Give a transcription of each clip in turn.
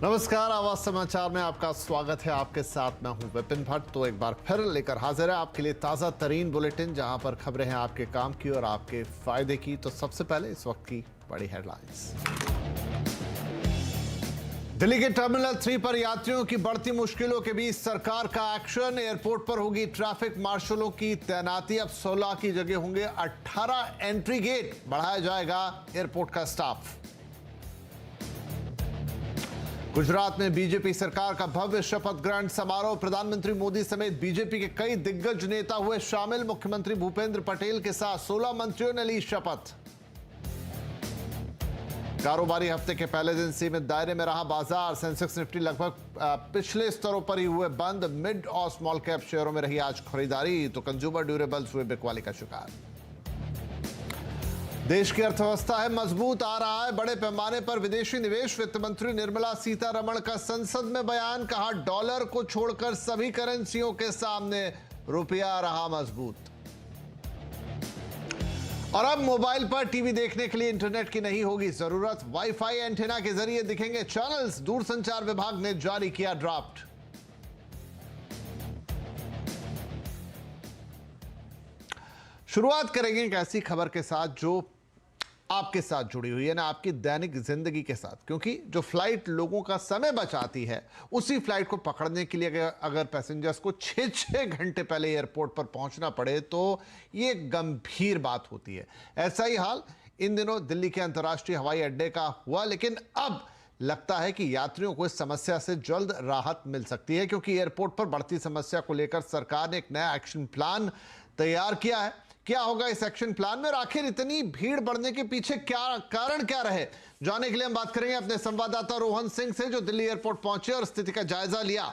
नमस्कार, आवाज समाचार में आपका स्वागत है। आपके साथ मैं हूं विपिन भट्ट। तो एक बार फिर लेकर हाजिर है आपके लिए ताजा तरीन बुलेटिन, जहां पर खबरें हैं आपके काम की और आपके फायदे की। तो सबसे पहले इस वक्त की बड़ी हेडलाइंस। दिल्ली के टर्मिनल 3 पर यात्रियों की बढ़ती मुश्किलों के बीच सरकार का एक्शन। एयरपोर्ट पर होगी ट्रैफिक मार्शलों की तैनाती। अब 16 की जगह होंगे 18 एंट्री गेट। बढ़ाया जाएगा एयरपोर्ट का स्टाफ। गुजरात में बीजेपी सरकार का भव्य शपथ ग्रहण समारोह। प्रधानमंत्री मोदी समेत बीजेपी के कई दिग्गज नेता हुए शामिल। मुख्यमंत्री भूपेंद्र पटेल के साथ 16 मंत्रियों ने ली शपथ। कारोबारी हफ्ते के पहले दिन सीमित दायरे में रहा बाजार। सेंसेक्स निफ्टी लगभग पिछले स्तरों पर ही हुए बंद। मिड और स्मॉल कैप शेयरों में रही आज खरीदारी, तो कंज्यूमर ड्यूरेबल्स हुए बिकवाली का शिकार। देश की अर्थव्यवस्था है मजबूत, आ रहा है बड़े पैमाने पर विदेशी निवेश। वित्त मंत्री निर्मला सीतारमण का संसद में बयान। कहा, डॉलर को छोड़कर सभी करेंसियों के सामने रुपया रहा मजबूत। और अब मोबाइल पर टीवी देखने के लिए इंटरनेट की नहीं होगी जरूरत। वाईफाई एंटेना के जरिए दिखेंगे चैनल्स। दूरसंचार विभाग ने जारी किया ड्राफ्ट। शुरुआत करेंगे एक ऐसी खबर के साथ जो आपके साथ जुड़ी हुई है ना, आपकी दैनिक जिंदगी के साथ। क्योंकि जो फ्लाइट लोगों का समय बचाती है, उसी फ्लाइट को पकड़ने के लिए अगर पैसेंजर्स को 6 घंटे पहले एयरपोर्ट पर पहुंचना पड़े तो ये गंभीर बात होती है। ऐसा ही हाल इन दिनों दिल्ली के अंतर्राष्ट्रीय हवाई अड्डे का हुआ। लेकिन अब लगता है कि यात्रियों को इस समस्या से जल्द राहत मिल सकती है, क्योंकि एयरपोर्ट पर बढ़ती समस्या को लेकर सरकार ने एक नया एक्शन प्लान तैयार किया है। क्या होगा इस एक्शन प्लान में और आखिर इतनी भीड़ बढ़ने के पीछे कारण क्या रहे, जानने के लिए हम बात करेंगे अपने संवाददाता रोहन सिंह से, जो दिल्ली एयरपोर्ट पहुंचे और स्थिति का जायजा लिया।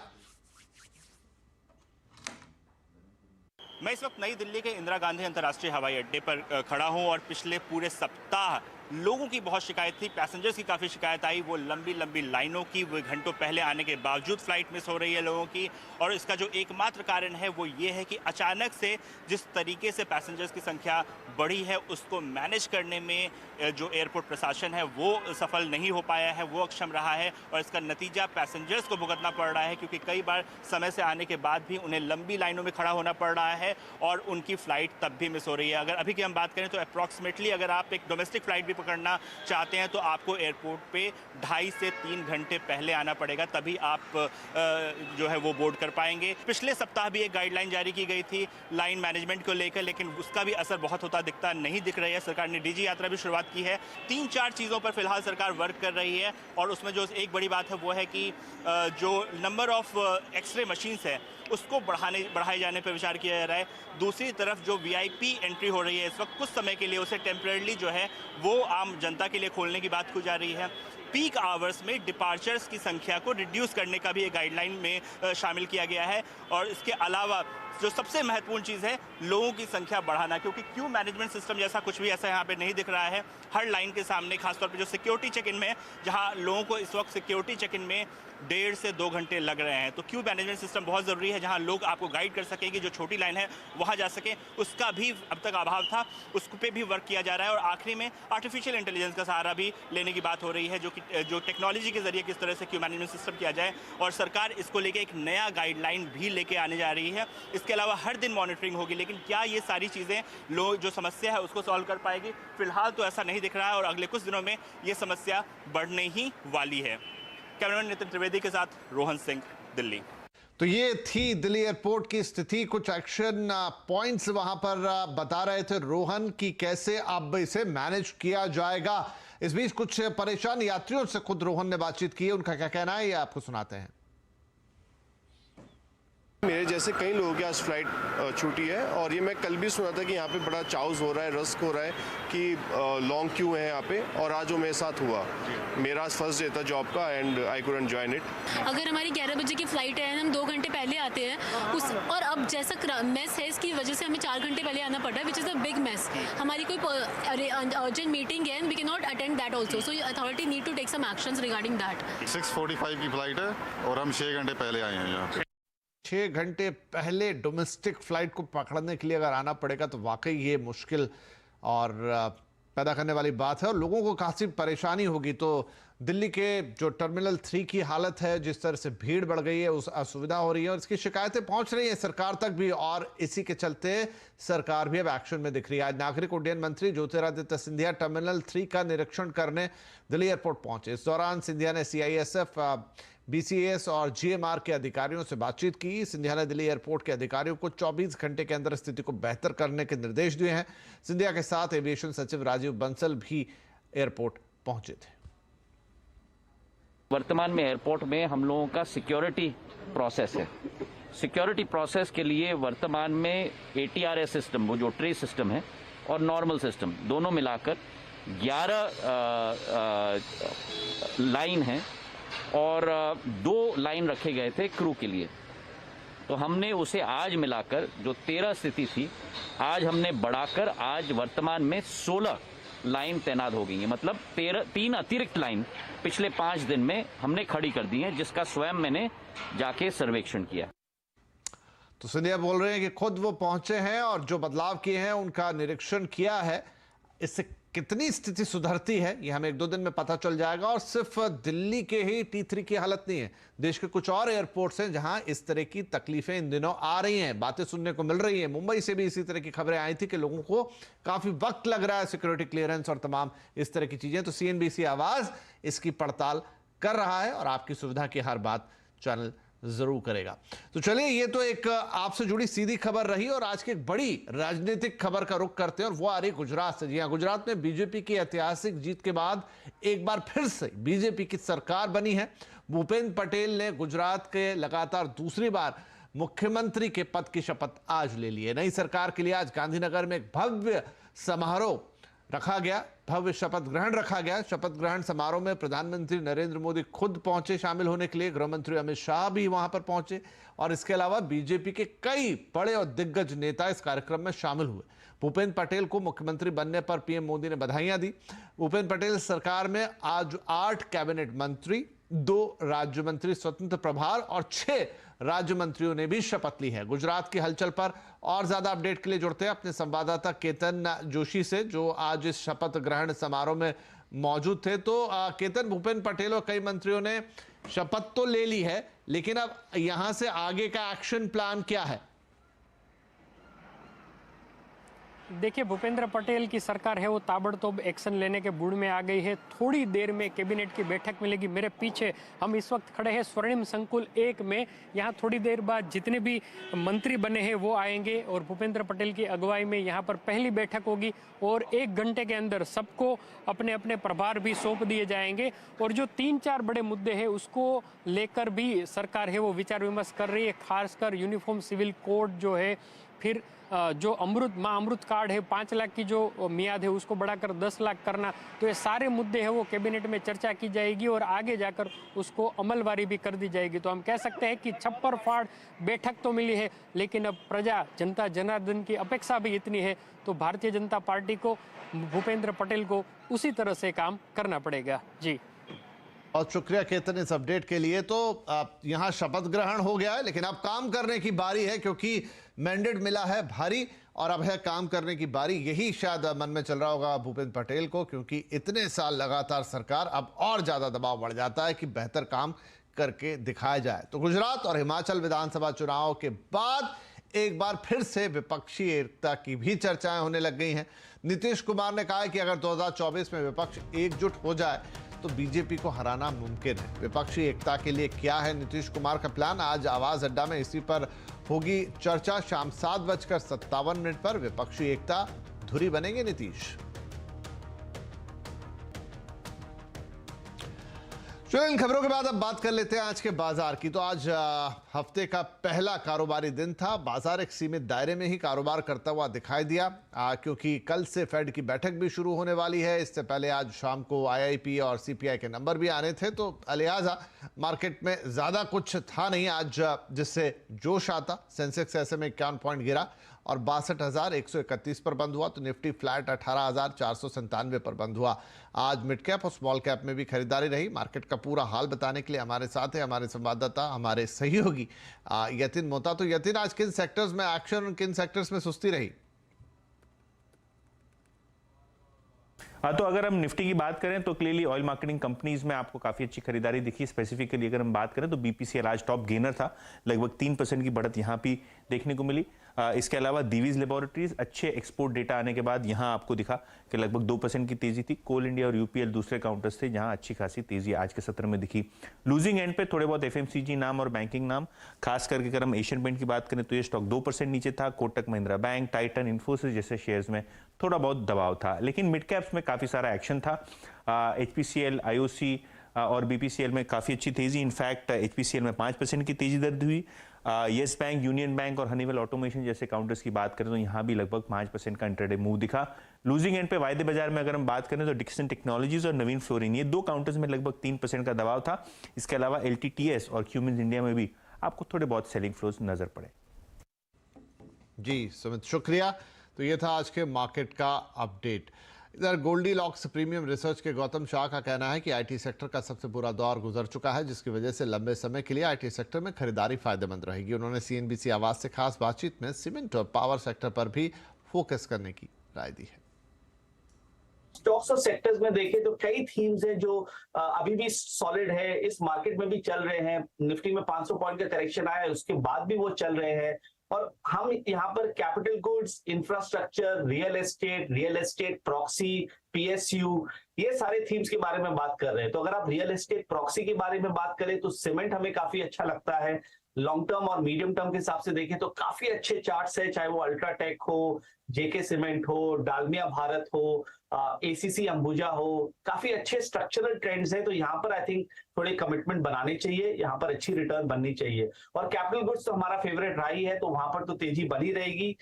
मैं इस वक्त नई दिल्ली के इंदिरा गांधी अंतर्राष्ट्रीय हवाई अड्डे पर खड़ा हूं और पिछले पूरे सप्ताह लोगों की बहुत शिकायत थी, पैसेंजर्स की काफ़ी शिकायत आई। वो लंबी लंबी लाइनों की, वो घंटों पहले आने के बावजूद फ्लाइट मिस हो रही है लोगों की। और इसका जो एकमात्र कारण है वो ये है कि अचानक से जिस तरीके से पैसेंजर्स की संख्या बढ़ी है, उसको मैनेज करने में जो एयरपोर्ट प्रशासन है वो सफल नहीं हो पाया है, वो अक्षम रहा है। और इसका नतीजा पैसेंजर्स को भुगतना पड़ रहा है, क्योंकि कई बार समय से आने के बाद भी उन्हें लंबी लाइनों में खड़ा होना पड़ रहा है और उनकी फ़्लाइट तब भी मिस हो रही है। अगर अभी की हम बात करें तो अप्रॉक्सीमेटली अगर आप एक डोमेस्टिक फ़्लाइट भी पकड़ना चाहते हैं तो आपको एयरपोर्ट पे 2.5 से 3 घंटे पहले आना पड़ेगा, तभी आप जो है वो बोर्ड कर पाएंगे। पिछले सप्ताह भी एक गाइडलाइन जारी की गई थी लाइन मैनेजमेंट को लेकर, लेकिन उसका भी असर बहुत होता दिखता नहीं दिख रही है। सरकार ने डीजी यात्रा भी शुरुआत की है। 3-4 चीज़ों पर फिलहाल सरकार वर्क कर रही है और उसमें जो एक बड़ी बात है वो है कि जो नंबर ऑफ एक्सरे मशीन्स है उसको बढ़ाए जाने पर विचार किया जा रहा है। दूसरी तरफ जो वीआईपी एंट्री हो रही है इस वक्त, कुछ समय के लिए उसे टेम्परेरी जो है वो आम जनता के लिए खोलने की बात की जा रही है। पीक आवर्स में डिपार्चर्स की संख्या को रिड्यूस करने का भी एक गाइडलाइन में शामिल किया गया है। और इसके अलावा जो सबसे महत्वपूर्ण चीज़ है, लोगों की संख्या बढ़ाना, क्योंकि क्यू मैनेजमेंट सिस्टम जैसा कुछ भी ऐसा यहाँ पे नहीं दिख रहा है। हर लाइन के सामने खासतौर पे जो सिक्योरिटी चेक इन में, जहाँ लोगों को इस वक्त सिक्योरिटी चेक इन में 1.5 से 2 घंटे लग रहे हैं, तो क्यू मैनेजमेंट सिस्टम बहुत ज़रूरी है, जहाँ लोग आपको गाइड कर सकें कि जो छोटी लाइन है वहाँ जा सकें। उसका भी अब तक अभाव था, उस पर भी वर्क किया जा रहा है। और आखिरी में आर्टिफिशियल इंटेलिजेंस का सहारा भी लेने की बात हो रही है, जो टेक्नोलॉजी के जरिए किस तरह से क्यू मैनेजमेंट सिस्टम किया जाए। और सरकार इसको लेके एक नया गाइडलाइन भी लेके आने जा रही है। इसके अलावा हर दिन मॉनिटरिंग होगी, लेकिन क्या ये सारी चीज़ें लोग जो समस्या है उसको सॉल्व कर पाएगी? फिलहाल तो ऐसा नहीं दिख रहा है और अगले कुछ दिनों में ये समस्या बढ़ने ही वाली है। कैमरामैन नितिन त्रिवेदी के साथ रोहन सिंह, दिल्ली। तो ये थी दिल्ली एयरपोर्ट की स्थिति। कुछ एक्शन पॉइंट्स वहां पर बता रहे थे रोहन की कैसे अब इसे मैनेज किया जाएगा। इस बीच कुछ परेशान यात्रियों से खुद रोहन ने बातचीत की है, उनका क्या कहना है ये आपको सुनाते हैं। मेरे जैसे कई लोगों की आज फ्लाइट छूटी है और ये मैं कल भी सुना था कि यहाँ पे बड़ा चाउस हो रहा है, रस्क हो रहा है कि लॉन्ग क्यू है यहाँ पे, और आज वो मेरे साथ हुआ। मेरा आज फर्स्ट डे था जॉब का and I couldn't join it. अगर हमारी 11 बजे की फ्लाइट है, हम 2 घंटे पहले आते हैं और अब जैसा मेस है इसकी वजह से हमें 4 घंटे पहले आना पड़ रहा है, which is a big mess. हमारी कोई अर्जेंट मीटिंग है, we can not attend that also, so authority need to take some actions regarding that. 6:45 की फ्लाइट है और हम 6 घंटे पहले आए हैं यहाँ पे। 6 घंटे पहले डोमेस्टिक फ्लाइट को पकड़ने के लिए अगर आना पड़ेगा तो वाकई ये मुश्किल और पैदा करने वाली बात है और लोगों को काफी परेशानी होगी। तो दिल्ली के जो टर्मिनल 3 की हालत है, जिस तरह से भीड़ बढ़ गई है, उस असुविधा हो रही है और इसकी शिकायतें पहुंच रही है सरकार तक भी, और इसी के चलते सरकार भी अब एक्शन में दिख रही है। आज नागरिक उड्डयन मंत्री ज्योतिरादित्य सिंधिया टर्मिनल 3 का निरीक्षण करने दिल्ली एयरपोर्ट पहुंचे। इस दौरान सिंधिया ने CISF, BCAS और GMR के अधिकारियों से बातचीत की। सिंधिया ने दिल्ली एयरपोर्ट के अधिकारियों को 24 घंटे के अंदर स्थिति को बेहतर करने के निर्देश दिए हैं। सिंधिया के साथ एविएशन सचिव राजीव बंसल भी एयरपोर्ट पहुंचे थे। वर्तमान में एयरपोर्ट में हम लोगों का सिक्योरिटी प्रोसेस है। सिक्योरिटी प्रोसेस के लिए वर्तमान में ATRS सिस्टम, वो जो ट्री सिस्टम है, और नॉर्मल सिस्टम दोनों मिलाकर 11 लाइन है और 2 लाइन रखे गए थे क्रू के लिए। तो हमने उसे आज मिलाकर जो 13 स्थिति थी, आज हमने बढ़ाकर आज वर्तमान में 16 लाइन तैनात हो गई है। मतलब 3 अतिरिक्त लाइन पिछले 5 दिन में हमने खड़ी कर दी है, जिसका स्वयं मैंने जाके सर्वेक्षण किया। तो सिंधिया बोल रहे हैं कि खुद वो पहुंचे हैं और जो बदलाव किए हैं उनका निरीक्षण किया है। इससे कितनी स्थिति सुधरती है ये हमें 1-2 दिन में पता चल जाएगा। और सिर्फ दिल्ली के ही T3 की हालत नहीं है, देश के कुछ और एयरपोर्ट्स हैं जहां इस तरह की तकलीफें इन दिनों आ रही हैं, बातें सुनने को मिल रही हैं। मुंबई से भी इसी तरह की खबरें आई थी कि लोगों को काफी वक्त लग रहा है सिक्योरिटी क्लियरेंस और तमाम इस तरह की चीजें। तो CNBC आवाज इसकी पड़ताल कर रहा है और आपकी सुविधा की हर बात चैनल जरूर करेगा। तो चलिए, ये तो एक आपसे जुड़ी सीधी खबर रही और आज की एक बड़ी राजनीतिक खबर का रुख करते हैं और वो आ रही गुजरात से। जी हां, गुजरात में बीजेपी की ऐतिहासिक जीत के बाद एक बार फिर से बीजेपी की सरकार बनी है। भूपेंद्र पटेल ने गुजरात के लगातार दूसरी बार मुख्यमंत्री के पद की शपथ आज ले ली है। नई सरकार के लिए आज गांधीनगर में एक भव्य समारोह रखा गया, भव्य शपथ ग्रहण रखा गया। शपथ ग्रहण समारोह में प्रधानमंत्री नरेंद्र मोदी खुद पहुंचे शामिल होने के लिए, गृह मंत्री अमित शाह भी वहां पर पहुंचे और इसके अलावा बीजेपी के कई बड़े और दिग्गज नेता इस कार्यक्रम में शामिल हुए। भूपेंद्र पटेल को मुख्यमंत्री बनने पर PM मोदी ने बधाइयां दी। भूपेंद्र पटेल सरकार में आज 8 कैबिनेट मंत्री, 2 राज्य मंत्री स्वतंत्र प्रभार और 6 राज्य मंत्रियों ने भी शपथ ली है। गुजरात की हलचल पर और ज्यादा अपडेट के लिए जुड़ते हैं अपने संवाददाता केतन जोशी से, जो आज इस शपथ ग्रहण समारोह में मौजूद थे। तो केतन, भूपेंद्र पटेल और कई मंत्रियों ने शपथ तो ले ली है, लेकिन अब यहां से आगे का एक्शन प्लान क्या है? देखिए, भूपेंद्र पटेल की सरकार है वो ताबड़तोड़ एक्शन लेने के मूड में आ गई है। थोड़ी देर में कैबिनेट की बैठक मिलेगी। मेरे पीछे हम इस वक्त खड़े हैं स्वर्णिम संकुल 1 में। यहाँ थोड़ी देर बाद जितने भी मंत्री बने हैं वो आएंगे और भूपेंद्र पटेल की अगुवाई में यहाँ पर पहली बैठक होगी और 1 घंटे के अंदर सबको अपने अपने प्रभार भी सौंप दिए जाएंगे। और जो 3-4 बड़े मुद्दे हैं उसको लेकर भी सरकार है वो विचार विमर्श कर रही है, खासकर यूनिफॉर्म सिविल कोड जो है, फिर जो अमृत कार्ड है 5 लाख की जो मियाद है उसको बढ़ाकर 10 लाख करना। तो ये सारे मुद्दे हैं वो कैबिनेट में चर्चा की जाएगी और आगे जाकर उसको अमलवारी भी कर दी जाएगी। तो हम कह सकते हैं कि छप्पर फाड़ बैठक तो मिली है, लेकिन अब जनता जनार्दन की अपेक्षा भी इतनी है तो भारतीय जनता पार्टी को, भूपेंद्र पटेल को उसी तरह से काम करना पड़ेगा। जी, बहुत शुक्रिया केतन इस अपडेट के लिए। तो यहाँ शपथ ग्रहण हो गया है, लेकिन अब काम करने की बारी है, क्योंकि मैंडेट मिला है भारी और अब है काम करने की बारी। यही शायद मन में चल रहा होगा भूपेंद्र पटेल को, क्योंकि इतने साल लगातार सरकार, अब और ज्यादा दबाव बढ़ जाता है कि बेहतर काम करके दिखाया जाए। तो गुजरात और हिमाचल विधानसभा चुनाव के बाद एक बार फिर से विपक्षी एकता की भी चर्चाएं होने लग गई हैं। नीतीश कुमार ने कहा है कि अगर 2024 में विपक्ष एकजुट हो जाए तो बीजेपी को हराना मुमकिन है। विपक्षी एकता के लिए क्या है नीतीश कुमार का प्लान? आज आवाज अड्डा में इसी पर होगी चर्चा। शाम 7:57 पर विपक्षी एकता धुरी बनेंगे नीतीश। चलो, इन खबरों के बाद अब बात कर लेते हैं आज के बाजार की। तो आज हफ्ते का पहला कारोबारी दिन था। बाजार एक सीमित दायरे में ही कारोबार करता हुआ दिखाई दिया, क्योंकि कल से फेड की बैठक भी शुरू होने वाली है। इससे पहले आज शाम को IIP और CPI के नंबर भी आने थे, तो लिहाजा मार्केट में ज्यादा कुछ था नहीं आज जिससे जोश आता। सेंसेक्स ऐसे में 51 पॉइंट गिरा और 62,131 पर बंद हुआ। तो निफ्टी फ्लैट 18,497 पर बंद हुआ। आज मिड कैप और स्मॉल कैप में भी खरीदारी रही। मार्केट का पूरा हाल बताने के लिए हमारे साथ है हमारे संवाददाता, हमारे सहयोगी यतिन मोता। तो यतिन, आज किन सेक्टर्स में एक्शन और किन सेक्टर्स में सुस्ती रही? तो अगर हम निफ्टी की बात करें तो क्लियरली ऑयल मार्केटिंग कंपनीज में आपको काफी अच्छी खरीदारी दिखी। स्पेसिफिकली अगर हम बात करें तो बीपीसीएल आज टॉप गेनर था, लगभग 3% की बढ़त यहां भी देखने को मिली। इसके अलावा दीवीज लेबोरेटरीज अच्छे एक्सपोर्ट डेटा आने के बाद यहां आपको दिखा कि लगभग 2% की तेजी थी। कोल इंडिया और यूपीएल दूसरे काउंटर्स थे जहां अच्छी खासी तेजी आज के सत्र में दिखी। लूजिंग एंड पे थोड़े बहुत एफएमसीजी नाम और बैंकिंग नाम, खास करके अगर हम एशियन पेंट की बात करें तो ये स्टॉक 2% नीचे था। कोटक महिंद्रा बैंक, टाइटन, इन्फोसिस जैसे शेयर्स में थोड़ा बहुत दबाव था, लेकिन मिड कैप्स में काफी सारा एक्शन था। एचपीसीएल, आईओसी और बीपीसीएल में काफी अच्छी तेजी, इनफैक्ट एचपीसीएल में 5% की तेजी दर्ज हुई। येस बैंक, यूनियन बैंक और हनीवेल ऑटोमेशन जैसे काउंटर्स की बात करें तो यहां भी लगभग 5% का इंट्राडे मूव दिखा। लूजिंग एंड पे वायदे बाजार में अगर हम बात करें तो डिक्सन टेक्नोलॉजीज और नवीन फ्लोरिन, ये दो काउंटर्स में लगभग 3% का दबाव था। इसके अलावा एलटीटीएस और क्यूमिंस इंडिया में भी आपको थोड़े बहुत सेलिंग फ्लोज नजर पड़े। जी सुमित, शुक्रिया। तो ये था आज के मार्केट का अपडेट। इधर गोल्डी लॉक्स प्रीमियम रिसर्च के गौतम शाह का कहना है कि आईटी सेक्टर का सबसे बुरा दौर गुजर चुका है, जिसकी वजह से लंबे समय के लिए आईटी सेक्टर में खरीदारी फायदेमंद रहेगी। उन्होंने सीएनबीसी आवाज से खास बातचीत में सीमेंट और पावर सेक्टर पर भी फोकस करने की राय दी है। स्टॉक्स और सेक्टर्स में देखें तो कई थीम्स हैं जो अभी भी सॉलिड है, इस मार्केट में भी चल रहे हैं। निफ्टी में 500 पॉइंट का करेक्शन आया है, उसके बाद भी वो चल रहे हैं। और हम यहाँ पर capital goods, infrastructure, real estate proxy, PSU, ये सारे थीम्स के बारे में बात कर रहे हैं। तो अगर आप रियल एस्टेट प्रॉक्सी के बारे में बात करें तो सीमेंट हमें काफी अच्छा लगता है। लॉन्ग टर्म और मीडियम टर्म के हिसाब से देखें तो काफी अच्छे चार्ट्स है, चाहे वो अल्ट्राटेक हो, जेके सीमेंट हो, डालमिया भारत हो, एसीसी अंबुजा हो, काफी अच्छे स्ट्रक्चरल ट्रेंड्स हैं। तो यहाँ पर आई थिंक थोड़े कमिटमेंट बनाने चाहिए, यहाँ पर अच्छी रिटर्न बननी चाहिए। और कैपिटल गुड्स तो हमारा फेवरेट रहा ही है, तो वहां पर तो तेजी बनी रहेगी।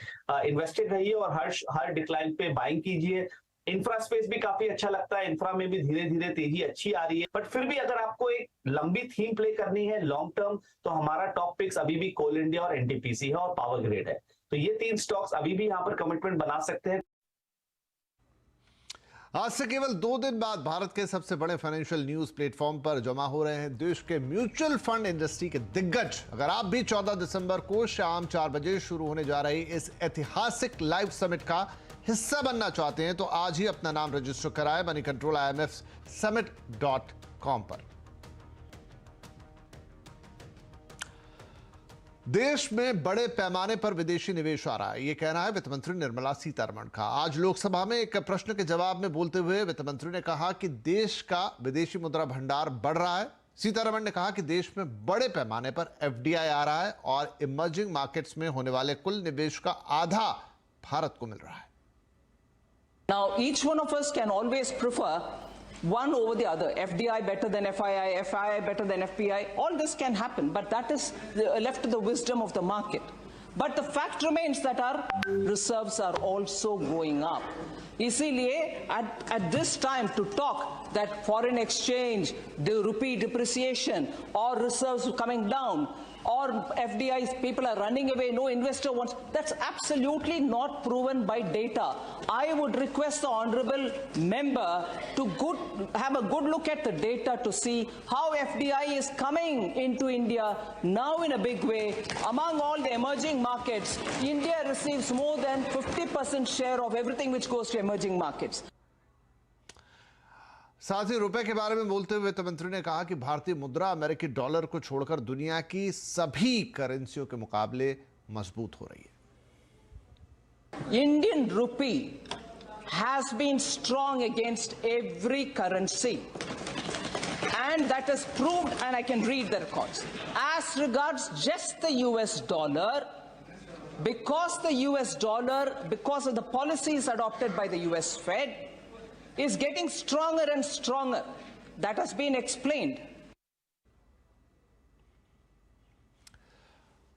इन्वेस्टेड रहिए और हर डिक्लाइन पे बाइंग कीजिए। इंफ्रा स्पेस भी काफी अच्छा लगता है, इंफ्रा में भी धीरे धीरे तेजी अच्छी आ रही है। बट फिर भी अगर आपको एक लंबी थीम प्ले करनी है लॉन्ग टर्म, तो हमारा टॉप पिक्स अभी भी कोल इंडिया और एनटीपीसी है और पावर ग्रिड है। तो ये 3 स्टॉक्स अभी भी यहाँ पर कमिटमेंट बना सकते हैं। आज से केवल 2 दिन बाद भारत के सबसे बड़े फाइनेंशियल न्यूज प्लेटफॉर्म पर जमा हो रहे हैं देश के म्यूचुअल फंड इंडस्ट्री के दिग्गज। अगर आप भी 14 दिसंबर को शाम 4 बजे शुरू होने जा रही इस ऐतिहासिक लाइव समिट का हिस्सा बनना चाहते हैं तो आज ही अपना नाम रजिस्टर कराएं मनी कंट्रोल IMF summit.com पर। देश में बड़े पैमाने पर विदेशी निवेश आ रहा है, यह कहना है वित्त मंत्री निर्मला सीतारमण का। आज लोकसभा में एक प्रश्न के जवाब में बोलते हुए वित्त मंत्री ने कहा कि देश का विदेशी मुद्रा भंडार बढ़ रहा है। सीतारमण ने कहा कि देश में बड़े पैमाने पर FDI आ रहा है और इमर्जिंग मार्केट्स में होने वाले कुल निवेश का आधा भारत को मिल रहा है। Now, each one of us can always prefer one over the other. FDI better than FII, FII better than FPI. All this can happen, but that is left to the wisdom of the market. But the fact remains that our reserves are also going up. इसीलिए at this time to talk that foreign exchange, the rupee depreciation, or reserves coming down, or FDIs, people are running away, no investor wants, that's absolutely not proven by data. I would request the honorable member to have a good look at the data to see how FDI is coming into India now in a big way. Among all the emerging markets, India receives more than 50% share of everything which goes to emerging markets. साथ ही रुपए के बारे में बोलते हुए वित्त मंत्री ने कहा कि भारतीय मुद्रा अमेरिकी डॉलर को छोड़कर दुनिया की सभी करेंसियों के मुकाबले मजबूत हो रही है। Indian rupee has been strong against every currency, and that is proved, and I can read the records. As regards just the US dollar, because of the policies adopted by the US Fed, is getting stronger and stronger. That has been explained.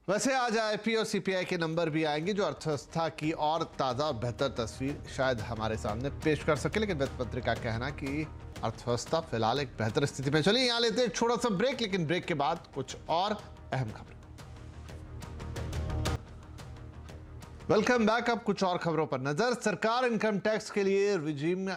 वैसे आज IIP और CPI के number भी आएंगे जो अर्थव्यवस्था की और ताज़ा और बेहतर तस्वीर शायद हमारे सामने पेश कर सके, लेकिन वित्त मंत्री का कहना कि अर्थव्यवस्था फिलहाल एक बेहतर स्थिति में। चलिए यहाँ लेते हैं एक छोटा सा ब्रेक, लेकिन ब्रेक के बाद कुछ और अहम खबरें। Welcome back. अब कुछ और खबरों पर नजर। सरकार इनकम टैक्स के लिए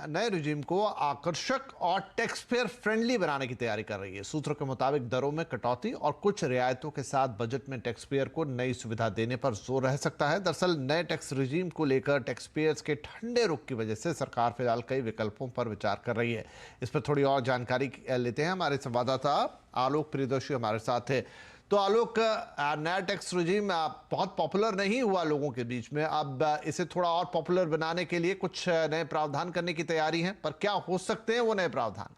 नए रिजीम को आकर्षक और टैक्स पेयर फ्रेंडली बनाने की तैयारी कर रही है। सूत्रों के मुताबिक दरों में कटौती और कुछ रियायतों के साथ बजट में टैक्स पेयर को नई सुविधा देने पर जोर रह सकता है। दरअसल नए टैक्स रिजीम को लेकर टैक्स पेयर्स के ठंडे रुख की वजह से सरकार फिलहाल कई विकल्पों पर विचार कर रही है। इस पर थोड़ी और जानकारी लेते हैं। हमारे संवाददाता आलोक प्रियदर्शी हमारे साथ है। तो आलोक, नया टैक्स रिजीम बहुत पॉपुलर नहीं हुआ लोगों के बीच में, अब इसे थोड़ा और पॉपुलर बनाने के लिए कुछ नए प्रावधान करने की तैयारी है, पर क्या हो सकते हैं वो नए प्रावधान?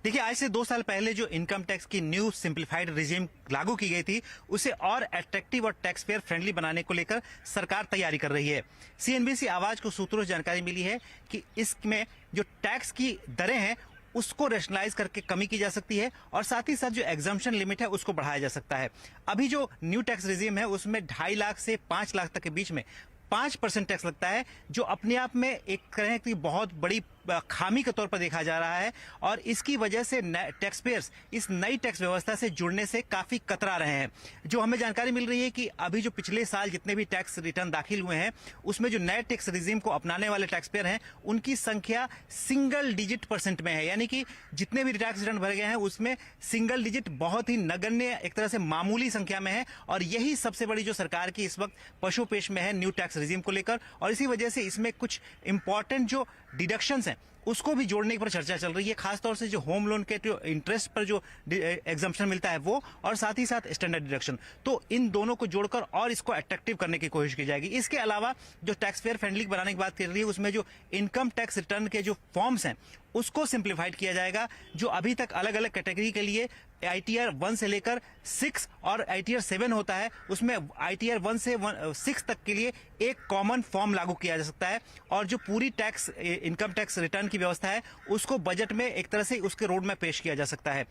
देखिए, आज से 2 साल पहले जो इनकम टैक्स की न्यू सिंप्लीफाइड रिजीम लागू की गई थी, उसे और अट्रैक्टिव और टैक्स पेयर फ्रेंडली बनाने को लेकर सरकार तैयारी कर रही है। सीएनबीसी आवाज को सूत्रों से जानकारी मिली है कि इसमें जो टैक्स की दरें हैं उसको रैशनलाइज करके कमी की जा सकती है और साथ ही साथ जो एग्जम्पशन लिमिट है उसको बढ़ाया जा सकता है। अभी जो न्यू टैक्स रिजीम है उसमें 2.5 लाख से 5 लाख तक के बीच में 5% टैक्स लगता है, जो अपने आप में एक कहें कि बहुत बड़ी खामी के तौर पर देखा जा रहा है और इसकी वजह से टैक्स पेयर्स इस नई टैक्स व्यवस्था से जुड़ने से काफी कतरा रहे हैं। जो हमें जानकारी मिल रही है कि अभी जो पिछले साल जितने भी टैक्स रिटर्न दाखिल हुए हैं उसमें जो नए टैक्स रिजीम को अपनाने वाले टैक्स पेयर हैं उनकी संख्या सिंगल डिजिट % में है, यानी कि जितने भी टैक्स रिटर्न भरे गए हैं उसमें सिंगल डिजिट बहुत ही नगण्य एक तरह से मामूली संख्या में है। और यही सबसे बड़ी जो सरकार की इस वक्त पशुपेश में है न्यू टैक्स रिजीम को लेकर, और इसी वजह से इसमें कुछ इंपॉर्टेंट जो डिडक्शंस हैं उसको भी जोड़ने पर चर्चा चल रही है, खासतौर से जो होम लोन के जो इंटरेस्ट पर जो एग्जम्पशन मिलता है वो, और साथ ही साथ स्टैंडर्ड डिडक्शन। तो इन दोनों को जोड़कर और इसको अट्रैक्टिव करने की कोशिश की जाएगी। इसके अलावा जो टैक्स पेयर फ्रेंडली बनाने की बात कर रही है उसमें जो इनकम टैक्स रिटर्न के जो फॉर्म्स हैं उसको सिंप्लीफाइड किया जाएगा। जो अभी तक अलग अलग कैटेगरी के लिए ITR 1 से लेकर 6 और ITR 7 होता है, उसमें ITR 1 से 6 तक के लिए एक कॉमन फॉर्म लागू किया जा सकता है। और जो पूरी टैक्स इनकम टैक्स रिटर्न की व्यवस्था है उसको बजट में एक तरह से उसके रोड में पेश किया जा सकता है।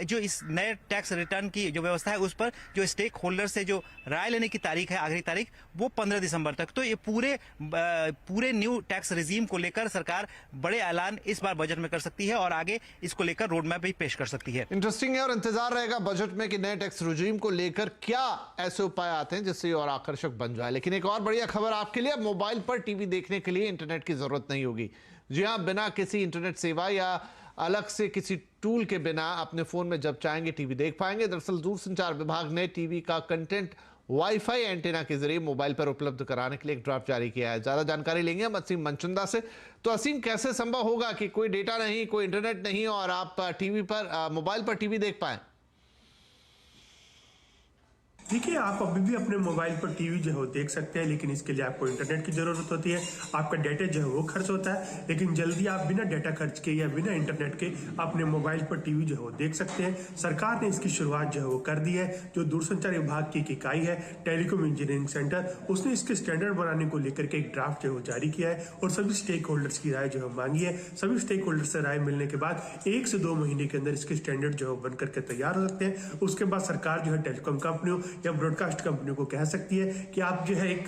जो इस नए टैक्स रिटर्न की जो व्यवस्था है उस पर जो स्टेक होल्डर से जो राय लेने की तारीख है, आखिरी तारीख, वो 15 दिसंबर तक। तो ये पूरे न्यू टैक्स रिजीम को लेकर सरकार बड़े ऐलान इस बार बजट में कर सकती है और आगे इसको लेकर रोड मैप भी पेश कर सकती है। इंटरेस्टिंग है और इंतजार रहेगा बजट में कि नए टैक्स रिजीम को लेकर क्या ऐसे उपाय आते हैं जिससे और आकर्षक बन जाए। लेकिन एक और बढ़िया खबर आपके लिए, अब मोबाइल पर टीवी देखने के लिए इंटरनेट की जरूरत नहीं होगी। जी हां, बिना किसी इंटरनेट सेवा या अलग से किसी टूल के बिना अपने फोन में जब चाहेंगे टीवी देख पाएंगे। दरअसल दूरसंचार विभाग ने टीवी का कंटेंट वाईफाई एंटीना के जरिए मोबाइल पर उपलब्ध कराने के लिए एक ड्राफ्ट जारी किया है। ज्यादा जानकारी लेंगे हम असीम मनचंदा से। तो असीम, कैसे संभव होगा कि कोई डेटा नहीं, कोई इंटरनेट नहीं और आप टीवी पर मोबाइल पर टीवी देख पाएं? देखिए, आप अभी भी अपने मोबाइल पर टीवी जो है वो देख सकते हैं, लेकिन इसके लिए आपको इंटरनेट की जरूरत होती है। आपका डेटा जो है वो खर्च होता है, लेकिन जल्दी आप बिना डेटा खर्च के या बिना इंटरनेट के अपने मोबाइल पर टीवी जो है वो देख सकते हैं। सरकार ने इसकी शुरुआत जो है वो कर दी है। जो दूरसंचार विभाग की एक इकाई है टेलीकॉम इंजीनियरिंग सेंटर, उसने इसके स्टैंडर्ड बनाने को लेकर के एक ड्राफ्ट जो है जारी किया है और सभी स्टेक होल्डर्स की राय जो है मांगी है। सभी स्टेक होल्डर्स से राय मिलने के बाद 1 से 2 महीने के अंदर इसके स्टैंडर्ड जो है बनकर के तैयार हो सकते हैं। उसके बाद सरकार जो है टेलीकॉम कंपनियों या ब्रॉडकास्ट कंपनियों को कह सकती है कि आप जो है एक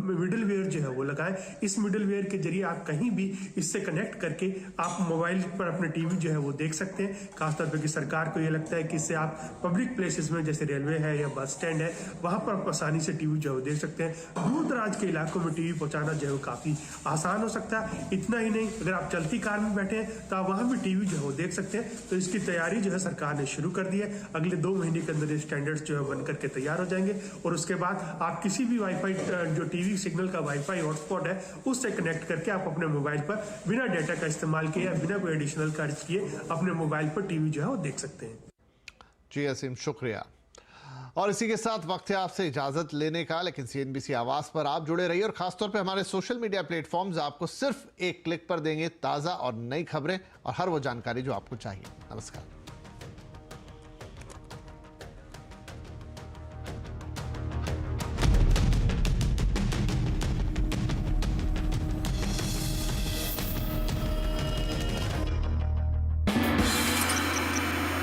मिडिलवेयर जो है वो लगाएं। इस मिडिलवेयर के जरिए आप कहीं भी इससे कनेक्ट करके आप मोबाइल पर अपने टीवी जो है वो देख सकते हैं। खासतौर पर कि सरकार को ये लगता है कि इससे आप पब्लिक प्लेसेस में जैसे रेलवे है या बस स्टैंड है वहां पर आप आसानी से टीवी जो है देख सकते हैं। दूर दराज के इलाकों में टीवी पहुंचाना जो है काफी आसान हो सकता है। इतना ही नहीं, अगर आप चलती कार में बैठे हैं तो आप वहां भी टीवी जो है देख सकते हैं। तो इसकी तैयारी जो है सरकार ने शुरू कर दी है। अगले 2 महीने के अंदर ये स्टैंडर्ड्स जो है बनकर के तैयार हो जाएंगे और उसके बाद आप किसी भी वाईफाई जो टीवी सिग्नल का वाईफाई हॉटस्पॉट है उससे कनेक्ट करके आप अपने मोबाइल पर बिना डेटा का इस्तेमाल किए या बिना कोई एडिशनल खर्च किए अपने मोबाइल पर टीवी जो है वो देख सकते हैं। जी असीम, शुक्रिया। और इसी के साथ वक्त है आपसे इजाजत लेने का, लेकिन CNBC आवाज पर आप जुड़े रहिए और खासतौर पे हमारे सोशल मीडिया प्लेटफॉर्म्स आपको सिर्फ एक क्लिक पर देंगे ताजा और नई खबरें और हर वो जानकारी जो आपको चाहिए। नमस्कार।